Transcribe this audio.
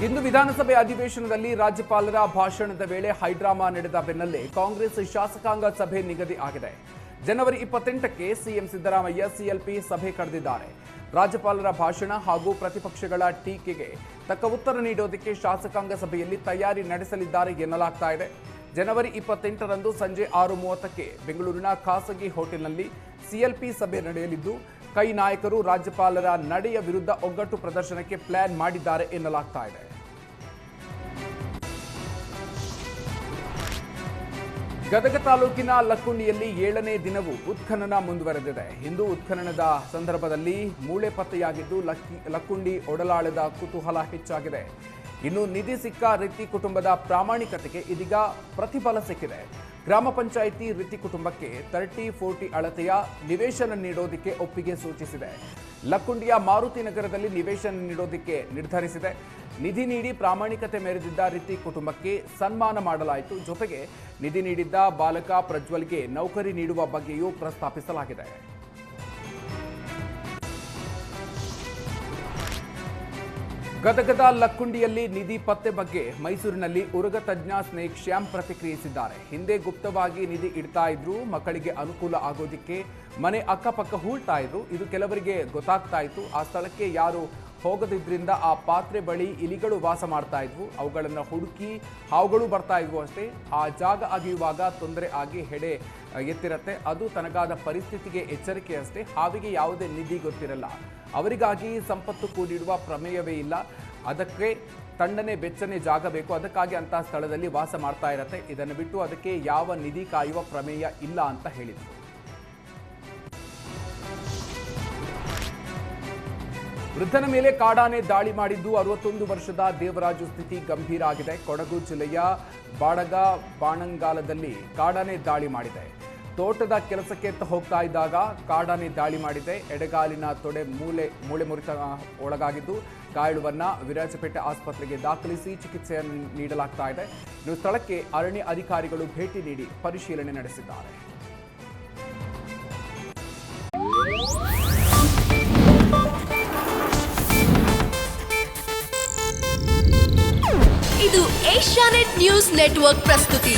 ಇಂದು ವಿಧಾನಸಭೆ ಅಧಿವೇಶನದಲ್ಲಿ ರಾಜ್ಯಪಾಲರ ಭಾಷಣದ ವೇಳೆ ಹೈಡ್ರಾಮಾ ನಡೆದ ಬೆನ್ನಲ್ಲೇ ಕಾಂಗ್ರೆಸ್ ಶಾಸಕಾಂಗ ಸಭೆ ನಿಗದಿ ಆಗಿದೆ. ಜನವರಿ 28ಕ್ಕೆ ಸಿಎಂ ಸಿದ್ದರಾಮಯ್ಯ ಸಿಎಲ್ಪಿ ಸಭೆ ಕರೆದಿದ್ದಾರೆ. ರಾಜ್ಯಪಾಲರ ಭಾಷಣ ಹಾಗೂ ಪ್ರತಿಪಕ್ಷಗಳ ಟೀಕೆಗೆ ತಕ್ಕ ಉತ್ತರ ನೀಡೋದಕ್ಕೆ ಶಾಸಕಾಂಗ ಸಭೆಯಲ್ಲಿ ತಯಾರಿ ನಡೆಸಲಿದ್ದಾರೆ ಎನ್ನಲಾಗ್ತಾ ಇದೆ. ಜನವರಿ 28ರಂದು ಸಂಜೆ 6:30ಕ್ಕೆ ಬೆಂಗಳೂರಿನ ಖಾಸಗಿ ಹೋಟೆಲ್ನಲ್ಲಿ ಸಿಎಲ್ಪಿ ಸಭೆ ನಡೆಯಲಿದ್ದು, ಕೈ ನಾಯಕರು ರಾಜ್ಯಪಾಲರ ನಡೆಯ ವಿರುದ್ಧ ಒಗ್ಗಟ್ಟು ಪ್ರದರ್ಶನಕ್ಕೆ ಪ್ಲಾನ್ ಮಾಡಿದ್ದಾರೆ ಎನ್ನಲಾಗ್ತಾ ಇದೆ. ಗದಗ ತಾಲೂಕಿನ ಲಕ್ಕುಂಡಿಯಲ್ಲಿ 7ನೇ ದಿನವೂ ಉತ್ಖನನ ಮುಂದುವರೆದಿದೆ. ಇಂದು ಉತ್ಖನನದ ಸಂದರ್ಭದಲ್ಲಿ ಮೂಳೆ ಪತ್ತೆಯಾಗಿದ್ದು ಲಕ್ಕುಂಡಿ ಒಡಲಾಳದ ಕುತೂಹಲ ಹೆಚ್ಚಾಗಿದೆ. ಇನ್ನು ನಿಧಿ ಸಿಕ್ಕ ರಿತಿ ಕುಟುಂಬದ ಪ್ರಾಮಾಣಿಕತೆಗೆ ಇದೀಗ ಪ್ರತಿಫಲ ಸಿಕ್ಕಿದೆ. ಗ್ರಾಮ ಪಂಚಾಯಿತಿ ರಿತಿ ಕುಟುಂಬಕ್ಕೆ 30-40 ಅಳತೆಯ ನಿವೇಶನ ನೀಡೋದಕ್ಕೆ ಒಪ್ಪಿಗೆ ಸೂಚಿಸಿದೆ. ಲಕ್ಕುಂಡಿಯ ಮಾರುತಿ ನಗರದಲ್ಲಿ ನಿವೇಶನ ನೀಡೋದಕ್ಕೆ ನಿರ್ಧರಿಸಿದೆ. ನಿಧಿ ನೀಡಿ ಪ್ರಾಮಾಣಿಕತೆ ಮೆರೆದಿದ್ದ ರಿತಿ ಕುಟುಂಬಕ್ಕೆ ಸನ್ಮಾನ ಮಾಡಲಾಯಿತು. ಜೊತೆಗೆ ನಿಧಿ ನೀಡಿದ್ದ ಬಾಲಕ ಪ್ರಜ್ವಲ್ಗೆ ನೌಕರಿ ನೀಡುವ ಬಗ್ಗೆಯೂ ಪ್ರಸ್ತಾಪಿಸಲಾಗಿದೆ. ಗದಗದ ಲಕ್ಕುಂಡಿಯಲ್ಲಿ ನಿಧಿ ಪತ್ತೆ ಬಗ್ಗೆ ಮೈಸೂರಿನಲ್ಲಿ ಉರಗ ತಜ್ಞ ಸ್ನೇಕ್ ಶ್ಯಾಮ್ ಪ್ರತಿಕ್ರಿಯಿಸಿದ್ದಾರೆ. ಹಿಂದೆ ಗುಪ್ತವಾಗಿ ನಿಧಿ ಇಡ್ತಾ ಇದ್ರು, ಮಕ್ಕಳಿಗೆ ಅನುಕೂಲ ಆಗೋದಿಕ್ಕೆ ಮನೆ ಅಕ್ಕಪಕ್ಕ ಹೂಳ್ತಾ ಇದ್ರು. ಇದು ಕೆಲವರಿಗೆ ಗೊತ್ತಾಗ್ತಾ ಇತ್ತು. ಆ ಸ್ಥಳಕ್ಕೆ ಯಾರು ಹೋಗದಿದ್ರಿಂದ ಆ ಪಾತ್ರೆ ಬಳಿ ಇಲಿಗಳು ವಾಸ ಮಾಡ್ತಾ ಇದ್ವು. ಅವುಗಳನ್ನು ಹುಡುಕಿ ಹಾವುಗಳು ಬರ್ತಾ ಇದ್ವು ಅಷ್ಟೇ. ಆ ಜಾಗ ಅಗಿಯುವಾಗ ತೊಂದರೆ ಆಗಿ ಹೆಡೆ ಎತ್ತಿರತ್ತೆ. ಅದು ತನಗಾದ ಪರಿಸ್ಥಿತಿಗೆ ಎಚ್ಚರಿಕೆ ಅಷ್ಟೇ. ಹಾವಿಗೆ ಯಾವುದೇ ನಿಧಿ ಗೊತ್ತಿರಲ್ಲ. ಅವರಿಗಾಗಿ ಸಂಪತ್ತು ಕೂಡಿಡುವ ಪ್ರಮೇಯವೇ ಇಲ್ಲ. ಅದಕ್ಕೆ ತಣ್ಣನೆ ಬೆಚ್ಚನೆ ಜಾಗ ಬೇಕು. ಅದಕ್ಕಾಗಿ ಅಂತ ಸ್ಥಳದಲ್ಲಿ ವಾಸ ಮಾಡ್ತಾ ಇರತ್ತೆ. ಇದನ್ನು ಬಿಟ್ಟು ಅದಕ್ಕೆ ಯಾವ ನಿಧಿ ಕಾಯುವ ಪ್ರಮೇಯ ಇಲ್ಲ ಅಂತ ಹೇಳಿದರು. ವೃದ್ಧನ ಮೇಲೆ ಕಾಡಾನೆ ದಾಳಿ ಮಾಡಿದ್ದು 61 ವರ್ಷದ ದೇವರಾಜು ಸ್ಥಿತಿ ಗಂಭೀರ ಆಗಿದೆ. ಕೊಡಗು ಜಿಲ್ಲೆಯ ಬಾಡಗ ಬಾಣಂಗಾಲದಲ್ಲಿ ಕಾಡಾನೆ ದಾಳಿ ಮಾಡಿದೆ. ತೋಟದ ಕೆಲಸಕ್ಕೆ ಹೋಗ್ತಾ ಇದ್ದಾಗ ಕಾಡಾನೆ ದಾಳಿ ಮಾಡಿದೆ. ಎಡಗಾಲಿನ ತೊಡೆ ಮೂಳೆ ಮುರಿತ ಒಳಗಾಗಿದ್ದು, ಗಾಯಾಳುವನ್ನ ವಿರಾಜಪೇಟೆ ಆಸ್ಪತ್ರೆಗೆ ದಾಖಲಿಸಿ ಚಿಕಿತ್ಸೆಯನ್ನು ನೀಡಲಾಗ್ತಾ ಇದೆ. ಇನ್ನು ಸ್ಥಳಕ್ಕೆ ಅರಣ್ಯ ಅಧಿಕಾರಿಗಳು ಭೇಟಿ ನೀಡಿ ಪರಿಶೀಲನೆ ನಡೆಸಿದ್ದಾರೆ. ಇದು ಏಷ್ಯಾನೆಟ್ ನ್ಯೂಸ್ ನೆಟ್ವರ್ಕ್ ಪ್ರಸ್ತುತಿ.